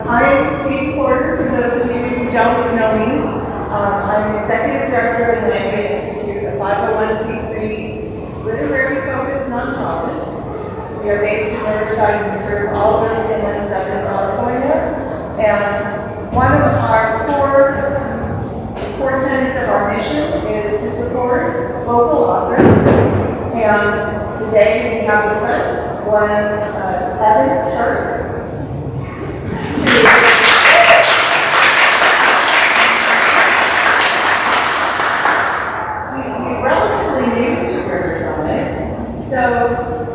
I'm Katie Porter, for those of you who don't know me. I'm Executive Director of the Langley Institute, a 501c3 literary focused nonprofit. We are based in Riverside and we serve all of Inland and Southern California. And one of our core tenets of our mission is to support local authors. And today we have with us one Evan Turk. We're relatively new to Riverside, so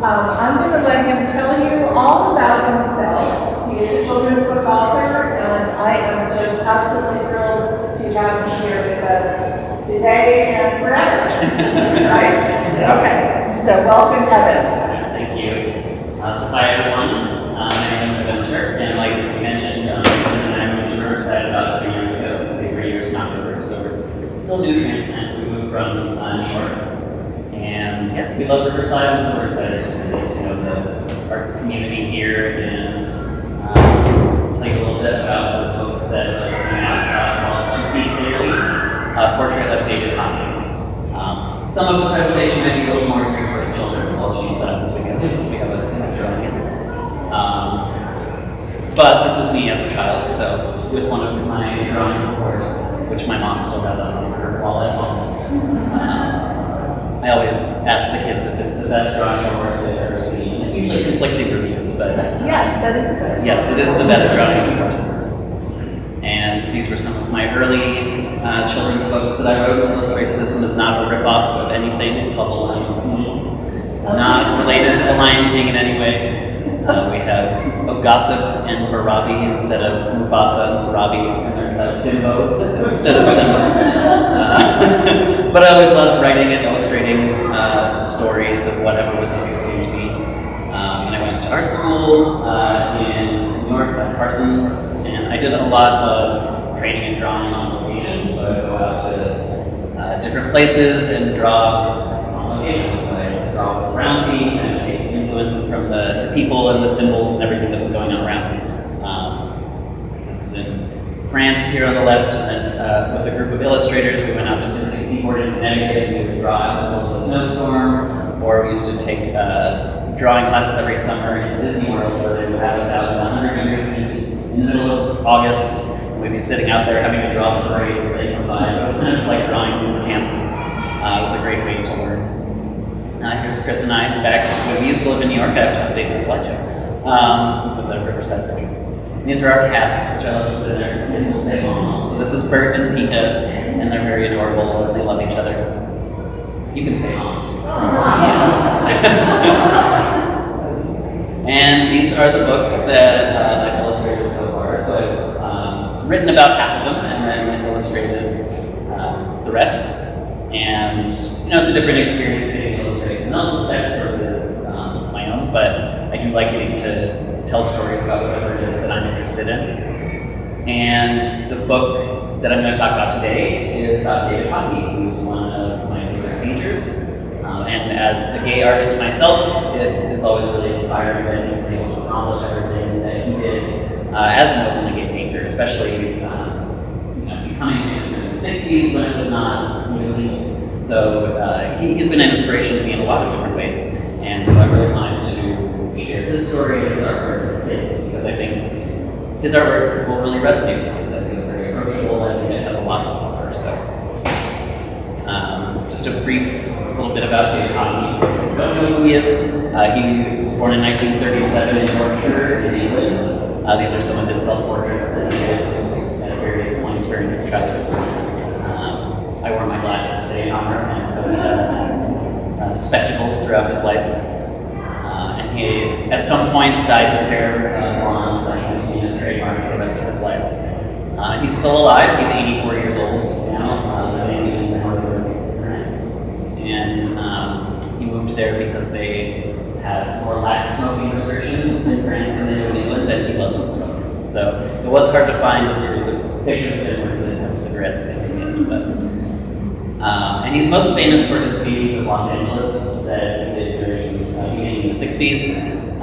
I'm going to let him tell you all about himself. He is a children's book author, and I am just absolutely thrilled to have him here with us today and forever. Right? Okay. So welcome, Evan. Thank you. So hi everyone. My name is Evan Turk, and like we mentioned, Susan and I moved to Riverside about 3 years ago. 3 years in October, so we're still new transplants. We moved from New York, and yeah, we love Riverside, and so we're excited to know the arts community here and tell you a little bit about this book that just came out called To See Clearly, Portrait of David Hockney. Some of the presentation may be a little more geared towards children, so I'll change that up as we go, since we have a picture audience. But this is me as a child, so with one of my drawings, of course, which my mom still has on her wall at home. I always ask the kids if it's the best drawing of a horse they've ever seen. It's usually conflicting reviews, but yes, that is the best. Yes, it is the best drawing of a horse. And these were some of my early children's books that I wrote and illustrated. This one is not a rip-off of anything. It's called The Lion King. It's not related to The Lion King in any way. We have Gossip and Barabi instead of Mufasa and Sarabi, and Bimbo instead of Simba. But I always loved writing and illustrating stories of whatever was interesting to me. And I went to art school in New York at Parsons, and I did a lot of training and drawing on location. So I would go out to different places and draw on location. So I draw what's around me and take influences from the people and the symbols and everything that was going on around me. This is in France here on the left, and then with a group of illustrators, we went out to Mystic Seaport in Connecticut, and we would draw out in the middle of a snowstorm, or we used to take drawing classes every summer in Disney World, where they would have us out in 100 degree heat in the middle of August. We'd be sitting out there having to draw the parades as they come by. It was kind of like drawing boot camp. It was a great way to learn. Here's Chris and I back when we used to live in New York. I have to update the slideshow with a Riverside picture. And these are our cats, which I love to put in there because kids will say mom. So this is Bert and Pika, and they're very adorable and they love each other. You can say mom. And these are the books that I've illustrated so far. So I've written about half of them and then illustrated the rest. And it's a different experience getting to illustrate someone else's text versus my own, but I do like getting to tell stories about whatever it is that I'm interested in. And the book that I'm going to talk about today is about David Hockney, who's one of my favorite painters. And as a gay artist myself, it is always really inspiring that he's been able to accomplish everything that he did as an openly gay painter, especially becoming famous in the 60s when it was not legal. So he's been an inspiration to me in a lot of different ways. And so I really wanted to share his story and his artwork with kids, because I think his artwork will really resonate with kids. I think it's very approachable and it has a lot to offer. So just a brief little bit about David Hockney. If you don't know who he is, he was born in 1937 in Yorkshire in England. These are some of his self-portraits that he did at various points during his childhood. I wore my glasses today in honor of him, so he has spectacles throughout his life. And he, at some point, dyed his hair blonde, so that he became a straight mark for the rest of his life. He's still alive. He's 84 years old now, living in the north of France. And he moved there because they had more lax smoking restrictions in France than they do in England, and he loves to smoke. So it was hard to find a series of pictures of him where he didn't have a cigarette in his hand. And he's most famous for his paintings of Los Angeles that he did during beginning in the 60s.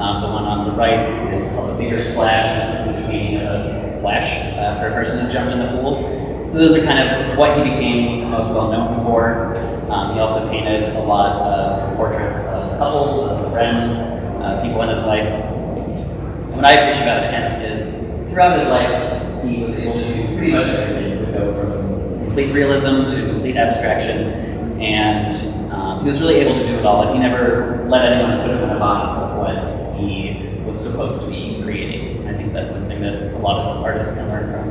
The one on the right is called a bigger splash, which means a splash after a person has jumped in the pool. So those are kind of what he became most well known for. He also painted a lot of portraits of couples, of his friends, people in his life. And what I appreciate about him is throughout his life, he was able to do pretty much everything. He would go from complete realism to complete abstraction, and he was really able to do it all, and he never let anyone put him in a box of what he was supposed to be creating. I think that's something that a lot of artists can learn from.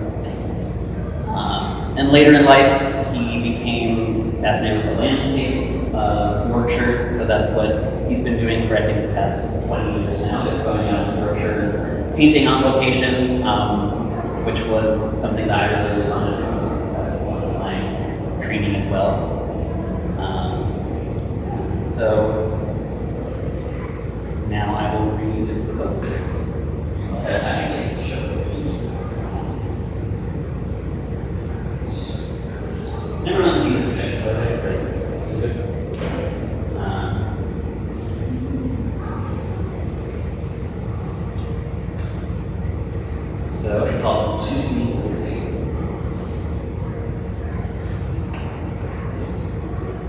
And later in life, he became fascinated with the landscapes of Yorkshire, so that's what he's been doing for, I think, the past 20 years now, is going out to Yorkshire, painting on location, which was something that I really responded to, because that was one of my training as well. So now I will read the book. Actually, show you. Everyone's seen the project, but it's good. So it's called To See Clearly.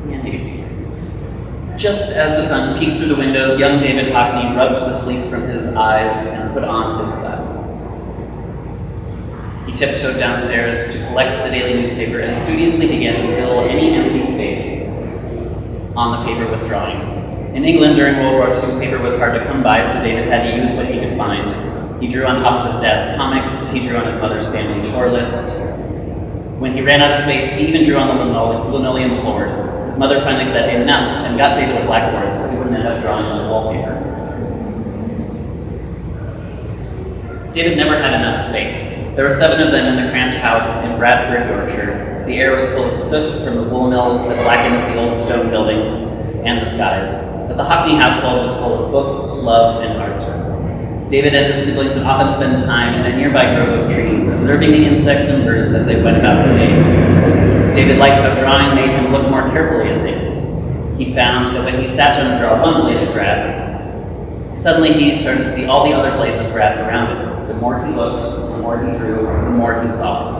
Yeah, maybe it's easier. Just as the sun peeked through the windows, young David Hockney rubbed the sleep from his eyes and put on his glasses. He tiptoed downstairs to collect the daily newspaper and studiously began to fill any empty space on the paper with drawings. In England during World War II, paper was hard to come by, so David had to use what he could find. He drew on top of his dad's comics, he drew on his mother's family chore list. When he ran out of space, he even drew on the linoleum floors. His mother finally said, "Hey, enough," and got David a blackboard so he wouldn't end up drawing on the wallpaper. David never had enough space. There were 7 of them in the cramped house in Bradford, Yorkshire. The air was full of soot from the wool mills that blackened the old stone buildings and the skies. But the Hockney household was full of books, love, and art. David and his siblings would often spend time in a nearby grove of trees, observing the insects and birds as they went about their days. David liked how drawing made him look more carefully at things. He found that when he sat down to draw one blade of grass, suddenly he started to see all the other blades of grass around him. The more he looked, the more he drew, the more he saw.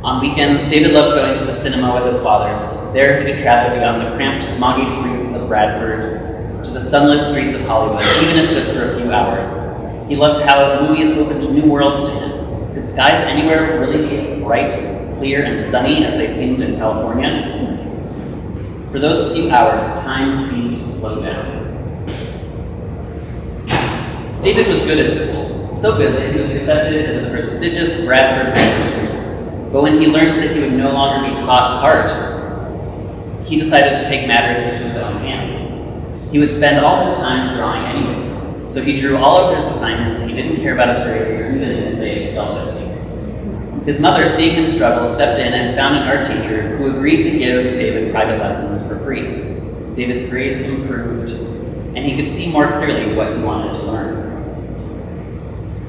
On weekends, David loved going to the cinema with his father. There he could travel beyond the cramped, smoggy streets of Bradford to the sunlit streets of Hollywood, even if just for a few hours. He loved how movies opened new worlds to him. Could skies anywhere really be as bright, clear, and sunny as they seemed in California? For those few hours, time seemed to slow down. David was good at school, so good that he was accepted into the prestigious Bradford Grammar School. But when he learned that he would no longer be taught art, he decided to take matters into his own hands. He would spend all his time drawing anyways, so he drew all of his assignments. He didn't care about his grades, even if they spelled it. His mother, seeing him struggle, stepped in and found an art teacher who agreed to give David private lessons for free. David's grades improved, and he could see more clearly what he wanted to learn.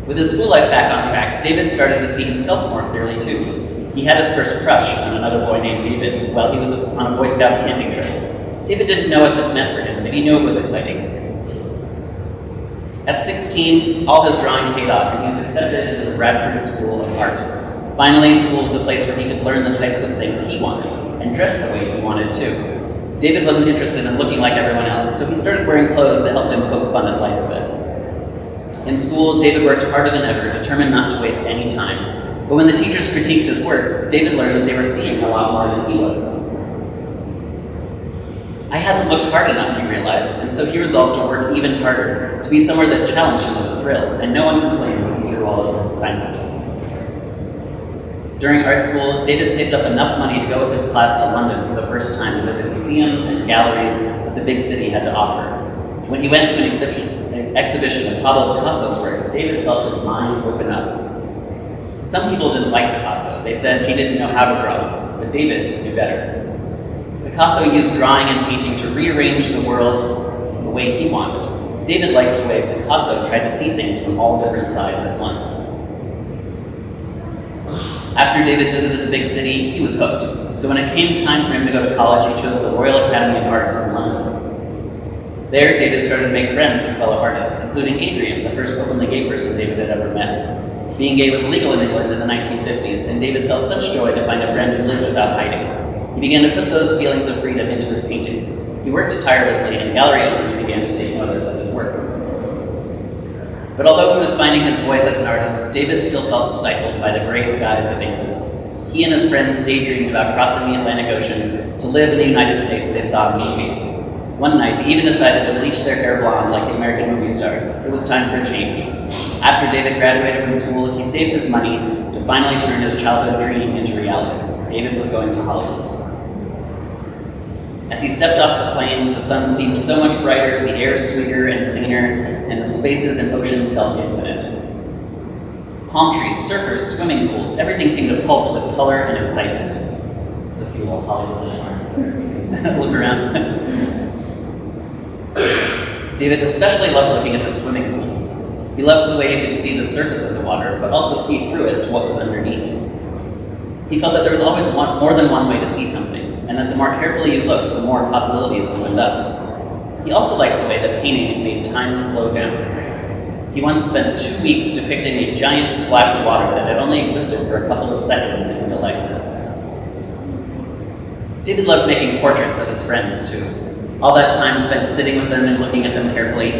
With his school life back on track, David started to see himself more clearly too. He had his first crush on another boy named David while he was on a Boy Scouts camping trip. David didn't know what this meant for him, but he knew it was exciting. At 16, all his drawing paid off, and he was accepted into the Bradford School of Art. Finally, school was a place where he could learn the types of things he wanted, and dress the way he wanted too. David wasn't interested in looking like everyone else, so he started wearing clothes that helped him poke fun at life a bit. In school, David worked harder than ever, determined not to waste any time. But when the teachers critiqued his work, David learned that they were seeing a lot more than he was. I hadn't looked hard enough, he realized, and so he resolved to work even harder, to be somewhere that challenged him was a thrill, and no one complained when he drew all of his assignments. During art school, David saved up enough money to go with his class to London for the first time to visit museums and galleries that the big city had to offer. When he went to an exhibition of Pablo Picasso's work, David felt his mind open up. Some people didn't like Picasso. They said he didn't know how to draw, but David knew better. Picasso used drawing and painting to rearrange the world the way he wanted. David liked the way Picasso tried to see things from all different sides at once. After David visited the big city, he was hooked. So when it came time for him to go to college, he chose the Royal Academy of Art in London. There, David started to make friends with fellow artists, including Adrian, the first openly gay person David had ever met. Being gay was legal in England in the 1950s, and David felt such joy to find a friend who lived without hiding. He began to put those feelings of freedom into his paintings. He worked tirelessly, and gallery owners began to take notice of his work. But although he was finding his voice as an artist, David still felt stifled by the gray skies of England. He and his friends daydreamed about crossing the Atlantic Ocean to live in the United States they saw in movies. One night, they even decided to bleach their hair blonde like the American movie stars. It was time for a change. After David graduated from school, he saved his money to finally turn his childhood dream into reality. David was going to Hollywood. As he stepped off the plane, the sun seemed so much brighter, the air sweeter and cleaner, and the spaces and ocean felt infinite. Palm trees, surfers, swimming pools, everything seemed to pulse with color and excitement. There's a few little Hollywood landmarks there. Look around. David especially loved looking at the swimming pools. He loved the way he could see the surface of the water, but also see through it to what was underneath. He felt that there was always more than one way to see something, and that the more carefully you looked, the more possibilities opened up. He also liked the way that painting made time slow down. He once spent 2 weeks depicting a giant splash of water that had only existed for a couple of seconds in real life. David loved making portraits of his friends, too. All that time spent sitting with them and looking at them carefully,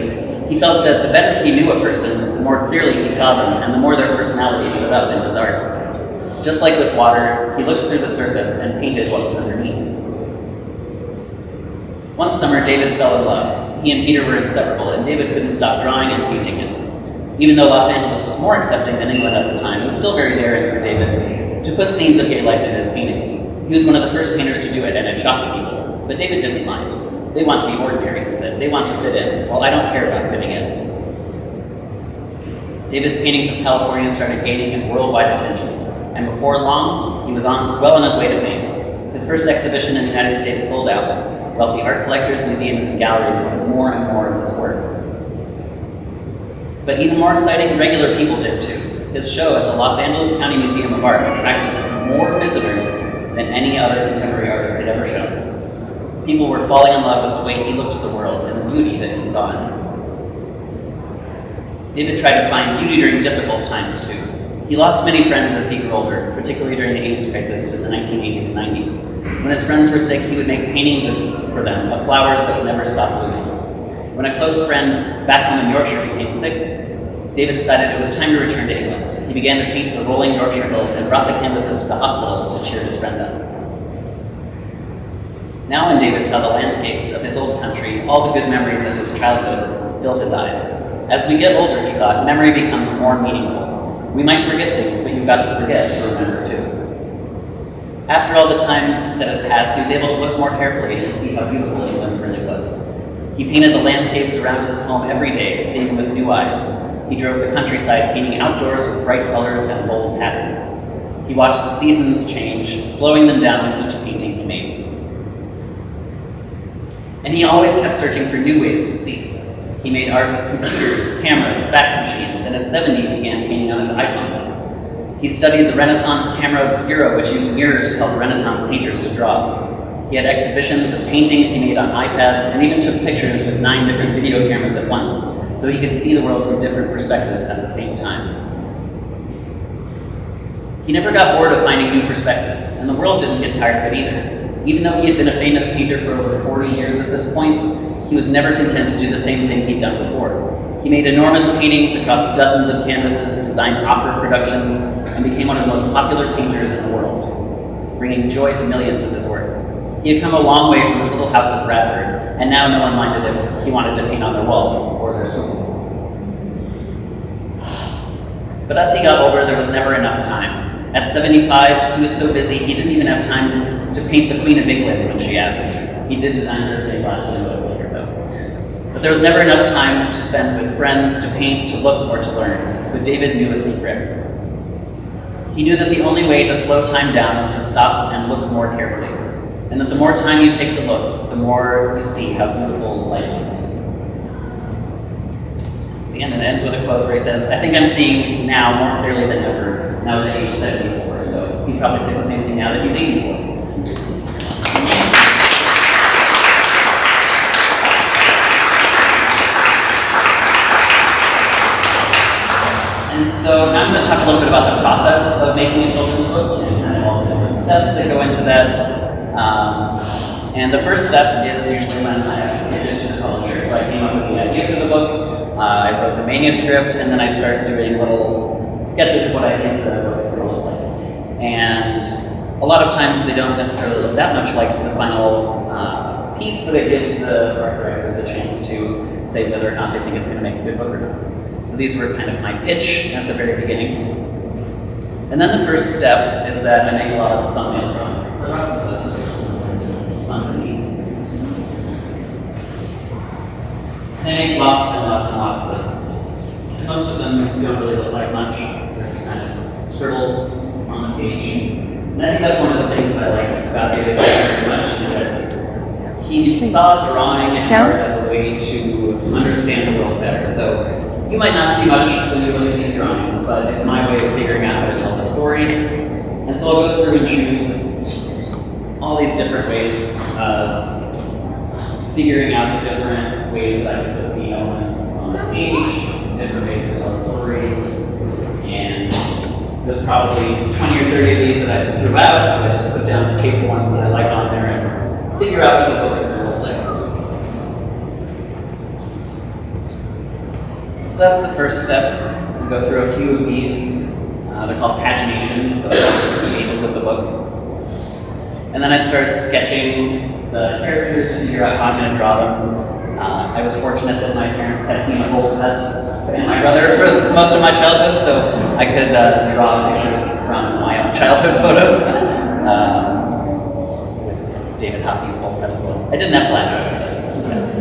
he felt that the better he knew a person, the more clearly he saw them, and the more their personality showed up in his art. Just like with water, he looked through the surface and painted what was underneath. One summer, David fell in love. He and Peter were inseparable, and David couldn't stop drawing and painting him. Even though Los Angeles was more accepting than England at the time, it was still very daring for David to put scenes of gay life in his paintings. He was one of the first painters to do it, and it shocked people. But David didn't mind. They want to be ordinary, he said. They want to fit in. Well, I don't care about fitting in. David's paintings of California started gaining worldwide attention, and before long, he was well on his way to fame. His first exhibition in the United States sold out, while the art collectors, museums, and galleries wanted more and more of his work. But even more exciting, regular people did too. His show at the Los Angeles County Museum of Art attracted more visitors than any other contemporary artist had ever shown. People were falling in love with the way he looked at the world and the beauty that he saw in it. David tried to find beauty during difficult times too. He lost many friends as he grew older, particularly during the AIDS crisis in the 1980s and 90s. When his friends were sick, he would make paintings for them of flowers that would never stop blooming. When a close friend back home in Yorkshire became sick, David decided it was time to return to England. He began to paint the rolling Yorkshire hills and brought the canvases to the hospital to cheer his friend up. Now when David saw the landscapes of his old country, all the good memories of his childhood filled his eyes. As we get older, he thought, memory becomes more meaningful. We might forget things, but you've got to forget to remember too. After all the time that had passed, he was able to look more carefully and see how beautiful England really was. He painted the landscapes around his home every day, seeing with new eyes. He drove the countryside, painting outdoors with bright colors and bold patterns. He watched the seasons change, slowing them down with each painting he made. And he always kept searching for new ways to see. He made art with computers, cameras, fax machines, and at 70 he began painting on his iPhone. He studied the Renaissance camera obscura, which used mirrors to help Renaissance painters to draw. He had exhibitions of paintings he made on iPads, and even took pictures with 9 different video cameras at once, so he could see the world from different perspectives at the same time. He never got bored of finding new perspectives, and the world didn't get tired of it either. Even though he had been a famous painter for over 40 years at this point, he was never content to do the same thing he'd done before. He made enormous paintings across dozens of canvases, designed opera productions, and became one of the most popular painters in the world, bringing joy to millions with his work. He had come a long way from his little house in Bradford, and now no one minded if he wanted to paint on their walls or their swimming pools. But as he got older, there was never enough time. At 75, he was so busy he didn't even have time to paint the Queen of England when she asked. He did design her stained glass window later, though. But there was never enough time to spend with friends, to paint, to look, or to learn. But David knew a secret. He knew that the only way to slow time down was to stop and look more carefully. And that the more time you take to look, the more you see how beautiful life can be. It's the end, and it ends with a quote where he says, "I think I'm seeing now more clearly than ever." Now he's at age 74, so he'd probably say the same thing now that he's 84. So now I'm going to talk a little bit about the process of making a children's book and kind of all the different steps that go into that. And the first step is usually when I actually pitch it to the publisher. So I came up with the idea for the book, I wrote the manuscript, and then I started doing little sketches of what I think the book is going to look like. And a lot of times they don't necessarily look that much like the final piece, but it gives the art directors a chance to say whether or not they think it's going to make a good book or not. So these were kind of my pitch at the very beginning. And then the first step is that I make a lot of thumbnail drawings. So lots of those sometimes fun to see. And I make lots and lots and lots of them. And most of them don't really look like much. They're just kind of scribbles on the page. And I think that's one of the things that I like about David Hockney so much is that he saw drawing and art as a way to understand the world better. So you might not see much when you look at these drawings, but it's my way of figuring out how to tell the story. And so I'll go through and choose all these different ways of figuring out the different ways that I can put the elements on the page, different ways to tell the story. And there's probably 20 or 30 of these that I just threw out, so I just put down the paper ones that I like on there and figure out what the book is going to look like. So that's the first step. We go through a few of these. They're called paginations, so different pages of the book. And then I started sketching the characters to figure out how I'm going to draw them. I was fortunate that my parents kept me in a bowl cut and my brother for most of my childhood, so I could draw pictures from my own childhood photos with David Hockney's bowl cut as well. I didn't have glasses, but just had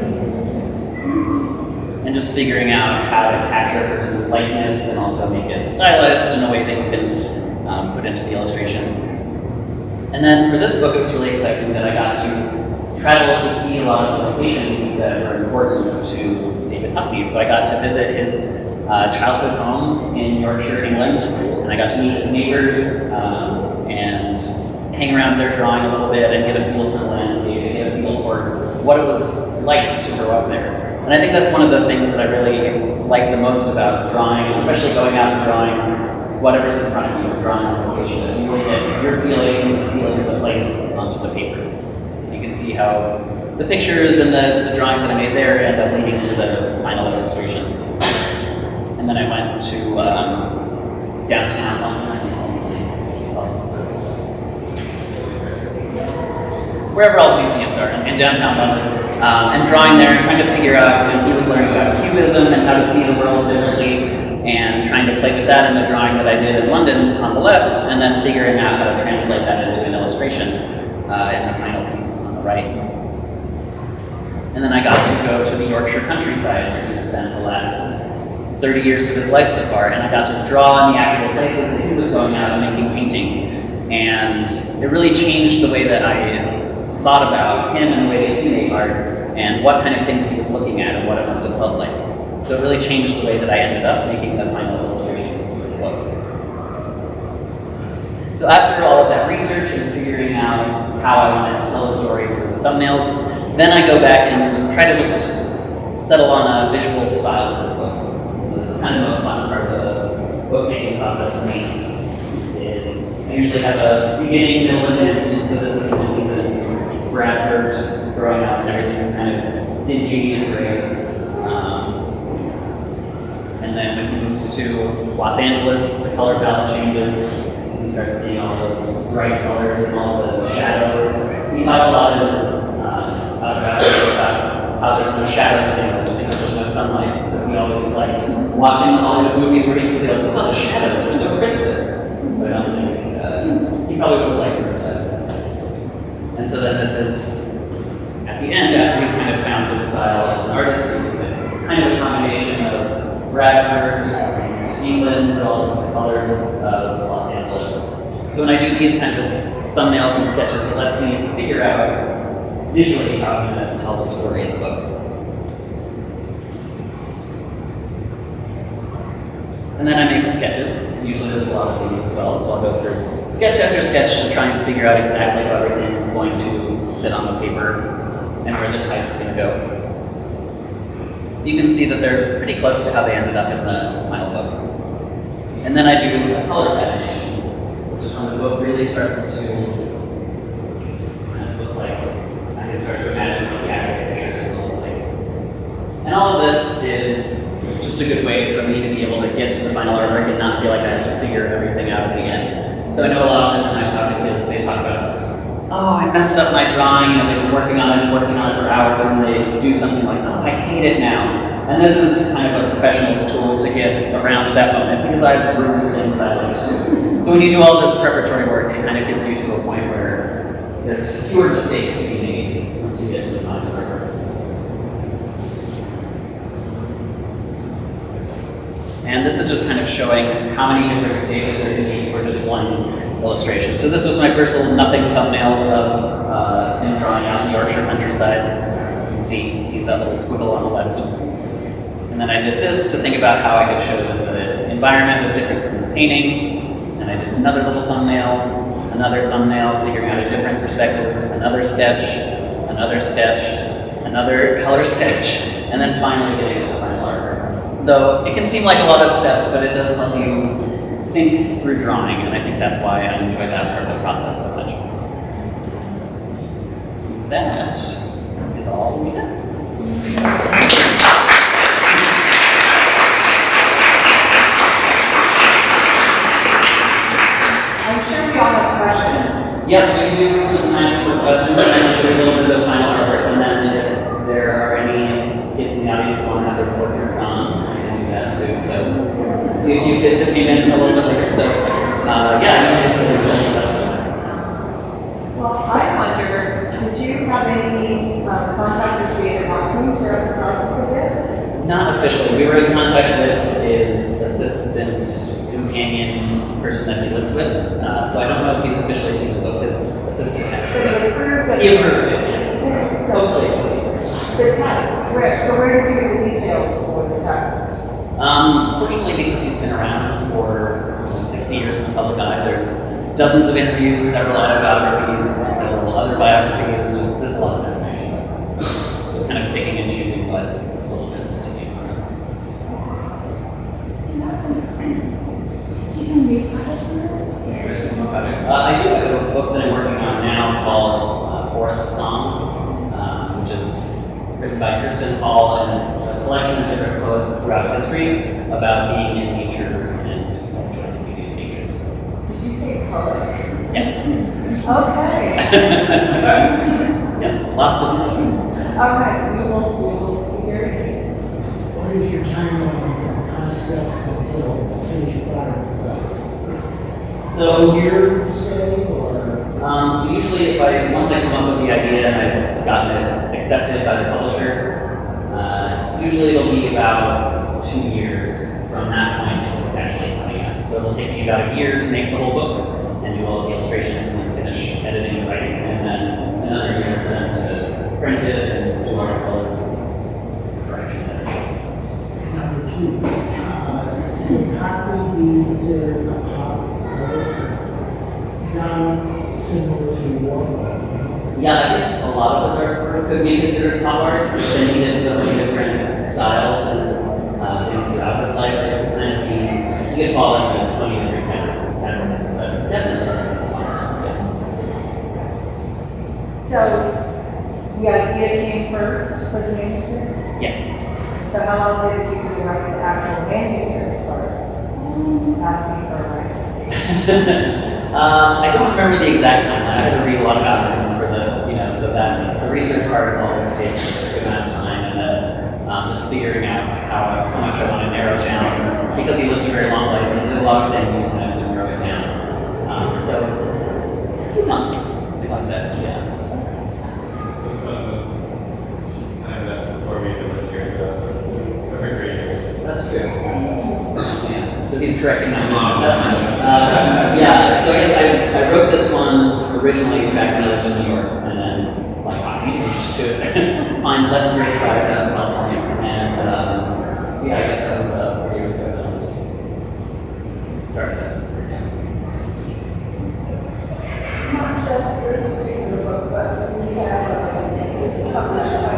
and just figuring out how to capture a person's likeness and also make it stylized in a way that you can put into the illustrations. And then for this book, it was really exciting that I got to travel to see a lot of locations that were important to David Hockney. So I got to visit his childhood home in Yorkshire, England, and I got to meet his neighbors and hang around there drawing a little bit and get a feel for the landscape and get a feel for what it was like to grow up there. And I think that's one of the things that I really like the most about drawing, especially going out and drawing whatever's in front of you, drawing on location, is you really get your feelings and the feeling of the place onto the paper. You can see how the pictures and the drawings that I made there end up leading to the final illustrations. And then I went to downtown London, wherever all the museums are in downtown London. And drawing there and trying to figure out, he was learning about Cubism and how to see the world differently, and trying to play with that in the drawing that I did in London on the left, and then figuring out how to translate that into an illustration in the final piece on the right. And then I got to go to the Yorkshire countryside where he spent the last 30 years of his life so far, and I got to draw in the actual places that he was going out and making paintings. And it really changed the way that I thought about him and the way that he made art and what kind of things he was looking at and what it must have felt like. So it really changed the way that I ended up making the final illustrations for the book. So after all of that research and figuring out how I wanted to tell the story for the thumbnails, then I go back and try to just settle on a visual style for the book. So this is kind of the most fun part of the book making process for me. I usually have a beginning, middle, and end. So this is when he's in Bradford growing up and everything's kind of dingy and gray. And then when he moves to Los Angeles, the color palette changes. You start seeing all those bright colors and all the shadows. He talked a lot in his autobiography about how there's no shadows in England because there's no sunlight. So he always liked watching all the movies where he could see, like, oh, the shadows are so crisp there. So I don't think he probably would have liked the rest. And so then this is, at the end, after he's kind of found his style as an artist, he's kind of a combination of Bradford and England, but also the colors of Los Angeles. So when I do these kinds of thumbnails and sketches, it lets me figure out visually how I'm going to tell the story in the book. And then I make sketches. Usually there's a lot of these as well, so I'll go through sketch after sketch to try and figure out exactly how everything is going to sit on the paper and where the type's going to go. You can see that they're pretty close to how they ended up in the final book. And then I do a color pagination, which is when the book really starts to kind of look like, I can start to imagine what the actual pictures will look like. And all of this is just a good way for me to be able to get to the final artwork and not feel like I have to figure everything out at the end. So I know a lot of times when I talk to kids, they talk about, oh, I messed up my drawing, they've been working on it for hours, and they do something like, oh, I hate it now. And this is kind of a professional's tool to get around to that moment because I've ruined things that I like to do. So when you do all this preparatory work, it kind of gets you to a point where there's fewer mistakes to be made once you get to the final artwork. And this is just kind of showing how many different stages there can be for just one illustration. So this was my first little nothing thumbnail of him drawing out in the Yorkshire countryside. You can see he's that little squiggle on the left. And then I did this to think about how I could show that the environment was different from his painting. And I did another little thumbnail, figuring out a different perspective, another sketch, another color sketch, and then finally getting to the final artwork. So it can seem like a lot of steps, but it does help you think through drawing, and I think that's why I enjoy that part of the process so much. That is all we have. Yes, we can do some time for questions, and then do a little bit of final artwork, and then if there are any kids in the audience that want to have their portrait drawn, I can do that too. So, see a few kids that came in a little bit later. So, yeah, you can put your questions. Well, I wonder, did you have any contact with David Hockney during the process of this? Not officially. We were in contact with his assistant, companion person that he lives with. So I don't know if he's officially seen the book. His assistant has. So he approved it? He approved it, yes. So Hopefully he'll see it. the text, so where do you do the details for the text? Fortunately, because he's been around for 60 years in the public eye, there's dozens of interviews, several autobiographies, several other biographies, there's a lot of information. So just kind of picking and choosing what little bits to use. Do you have some new projects in there? I do. I have a book that I'm working on now called Forest Song, which is written by Kirsten Hall, and it's a collection of different poets throughout history about being in nature and enjoying the beauty of nature. So. Did you say poets? Yes. Okay. Yes, lots of poets. All right, we will hear you. What is your timeline from concept until finished product is out? So Here, you say, or? So usually once I come up with the idea and I've gotten it accepted by the publisher, usually it'll be about 2 years from that point to actually coming out. So it'll take me about a year to make the whole book and do all of the illustrations and finish editing and writing, and then another year for them to print it and do all the color correction. Number 2, would Hockney be considered a pop artist? Non-similar to Warhol? Yeah, I think a lot of his artwork could be considered pop art. Then he did so many different styles and things throughout his life. It could kind of be, he could fall into 20 different categories, but definitely something pop art. Yeah. So the idea came first for the manuscript? Yes. So how long did you write the actual manuscript part? Asking for writing. I don't remember the exact timeline. I had to read a lot about him for the, so that the research part always takes a good amount of time, and then just figuring out how much I want to narrow down, because he lived a very long life and did a lot of things, and I had to narrow it down. So a few months, something like that. Yeah. This one was signed up before we even lived here, so it's over 3 years. That's good. Yeah. So he's correcting my mom. That's fine. Yeah. So I guess I wrote this one originally back when I lived in New York, and then I moved to find less gray skies out in California, and so yeah, I guess that was 4 years ago that I was started that. Not just this particular book, but we have published by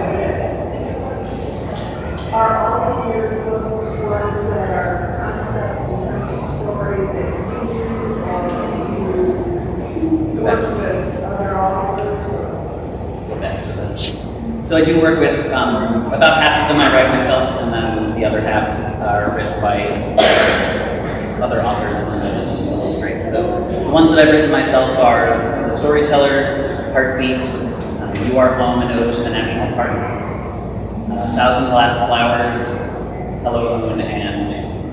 Are all of your books ones that are concept in terms of story? works with other authors or? Go back to that. So I do work with, about half of them I write myself, and then the other half are written by other authors when I just illustrate. So the ones that I've written myself are The Storyteller, Heartbeat, You Are Home, An Ode to the National Parks, 1,000 Glass Flowers, Hello Moon, and Choosing.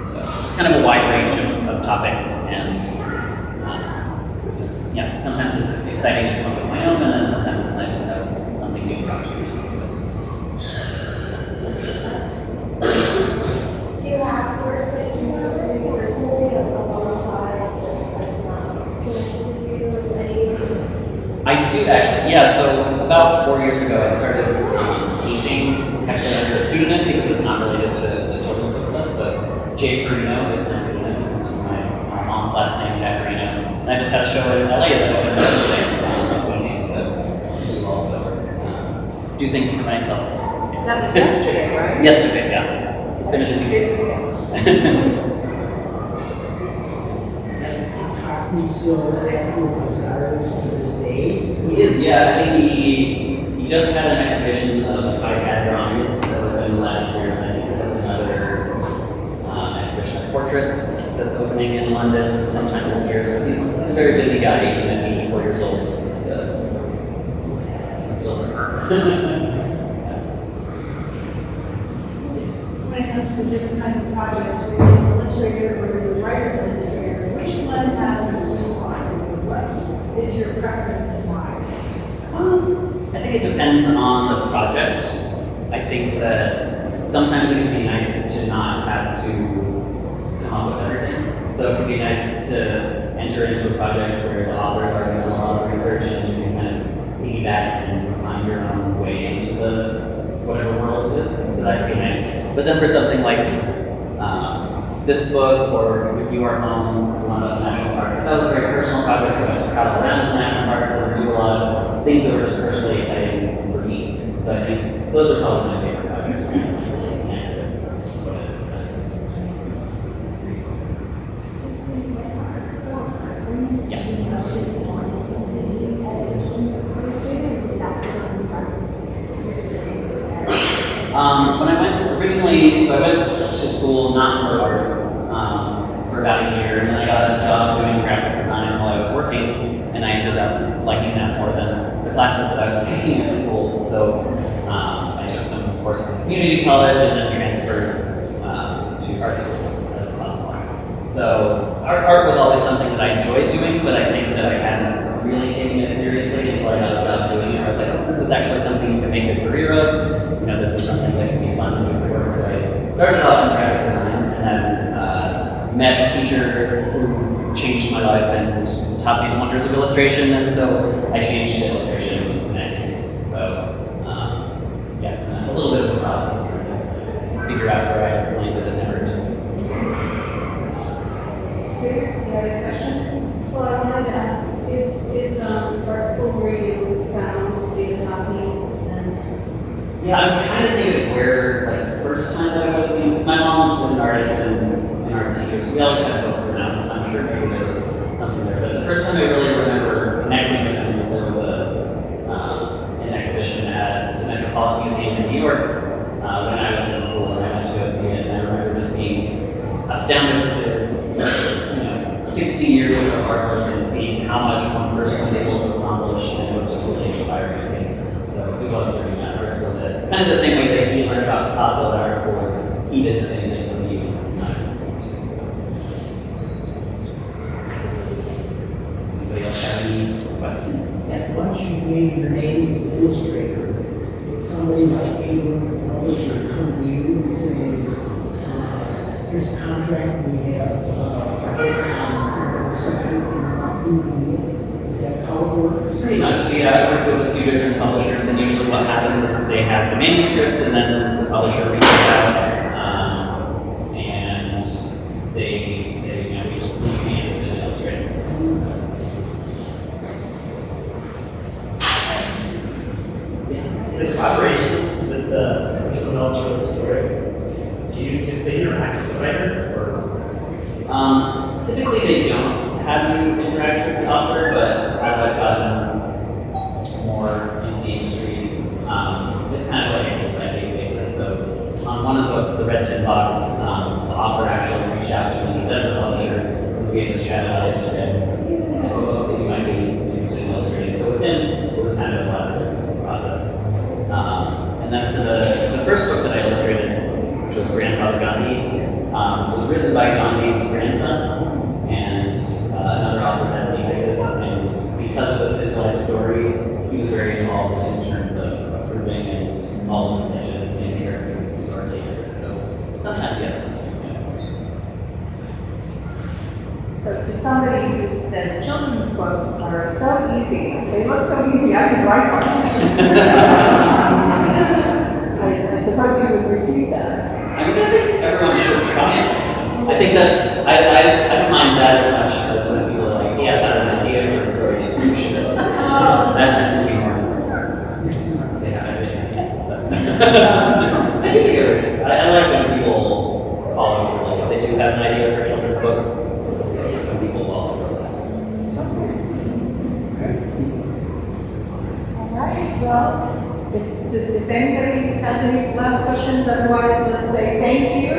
So it's kind of a wide range of topics, and just, yeah, sometimes it's exciting to come up with my own, and then sometimes it's nice to have something new to contribute to. Do you have work that you want to do personally alongside I do actually, yeah, so about 4 years ago I started painting, actually under a pseudonym because it's not related to children's book stuff, so J. Perino is my pseudonym, it's my mom's last name, Jack Perino, and I just had a show in LA that I opened yesterday, painting, so I do also do things for myself as well. That was yesterday, right? Yesterday, yeah. It's been a busy week. Is Hockney still active as an artist to this day? He is, yeah. I think he just had an exhibition of iPad drawings that was opened last year. I think there's another exhibition of portraits that's opening in London sometime this year. So he's a very busy guy, even at 84 years old. He's still When it comes to different kinds of projects, where you're an illustrator or you're a writer illustrator, which one has the sweet spot? What is your preference and why? I think it depends on the project. I think that sometimes it can be nice to not have to come up with everything. So it can be nice to enter into a project where the author's already done a lot of research and you can kind of piggyback and find your own way into the whatever world it is. So that could be nice. But then for something like this book, or If You Are Home, one of the national parks, that was a very personal project. So I got to travel around to national parks and do a lot of things that were just personally exciting for me. So I think those are probably my favorite projects. When I went originally, so I went to school not for art for about a year, and then I got a job doing graphic design while I was working, and I ended up liking that more than the classes that I was taking at school. So I took some courses in community college and then transferred to art school as a sophomore. So art was always something that I enjoyed doing, but I think that I hadn't really taken it seriously until I got about doing it. I was like, oh, this is actually something you can make a career of. You know, this is something that can be fun to do for work. So I started off in graphic design and then met a teacher who changed my life and taught me the wonders of illustration. And so I changed to illustration next year. So yeah, it's been a little bit of a process to figure out where I landed and never to. Sue, you have a question? Well, I wanted to ask, is art school where you found David Hockney and? Yeah, I was trying to think of where, like, the first time that I was seeing, my mom was an artist and an art teacher, so we always had books around, so I'm sure maybe there was something there. But the first time I really remember connecting with him was there was an exhibition at the Metropolitan Museum in New York when I was in school, and I went to go see it, and I remember just being astounded because it was, 60 years of artwork and seeing how much one person was able to accomplish, and it was just really inspiring to me. So it was learning at art school that, kind of the same way that he learned about Picasso at art school, he did the same thing for me when I was in school too. So. Anybody else have any questions? Yeah. Once you made your name as an illustrator, did somebody like Abrams, the publisher, come to you and say, here's a contract, we have something is that how it works? Pretty much. So yeah, I've worked with a few different publishers, and usually what happens is they have the manuscript, and then the publisher reaches out, and they say, we need to be interested in illustrating. The collaborations with someone else wrote the story, do you typically interact with the writer? Or? Typically they don't have you interact with the author, but as I've gotten more into the industry, it's kind of like a case-by-case basis. So on one of the books, The Red Tin Box, the author actually reached out to me instead of the publisher, because we had just chatted on Instagram, a book that you might be interested in illustrating. So with him, it was kind of a collaborative process. And then for the first book that I illustrated, which was Grandfather Gandhi, it was written by Gandhi's grandson and another author, Evan Turk, and because it was his life story, he was very involved in terms of approving and all the sketches and the characters historically accurate. So sometimes yes, sometimes no. So to somebody who says children's books are so easy, they look so easy, I can write one. I suppose you would refute that. I mean, I think everyone should try it. I think I don't mind that as much as when people are like, yeah, I've got an idea for a story that you should illustrate. That tends to be more important. Yeah, I do think I like when people follow through. Like, if they do have an idea for a children's book, when people follow through. All right, well, if anybody has any last questions, otherwise, let's say thank you.